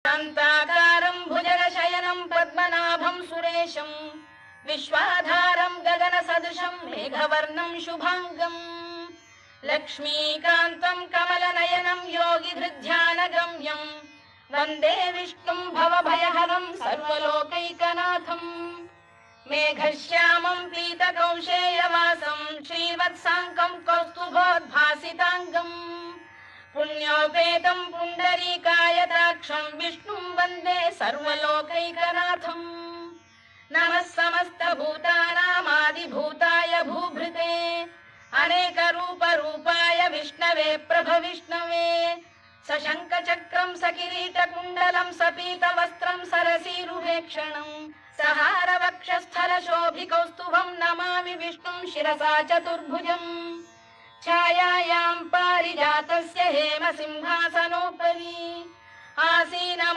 शान्ताकारं भुजगशयनं पद्मनाभं सुरेशं विश्वाधारं गगनसदृशं मेघवर्णं शुभाङ्गम् लक्ष्मीकान्तं कमलनयनं योगिधृध्यानगम्यं वन्दे विष्णुं भवभयहरं सर्वलोकैकनाथम् मेघश्यामं पीतकौशेयवासं श्रीवत्साङ्कं कौस्तुभोद्भासिताङ्गम् पुण्योपेतं पुण्डरीकायताक्षं विष्णुं वन्दे सर्वलोकैकनाथम् नमः समस्तभूतानामादिभूताय भूभृते अनेकरूपरूपाय विष्णवे प्रभविष्णवे सशङ्खचक्रं सकिरीटकुण्डलं सपीतवस्त्रं सरसीरुहेक्षणं सहारवक्षस्थलशोभिकौस्तुभं नमामि विष्णुं शिरसा चतुर्भुजम् छायायां पारिजातस्य हेमसिंहासनोपरि आसीनं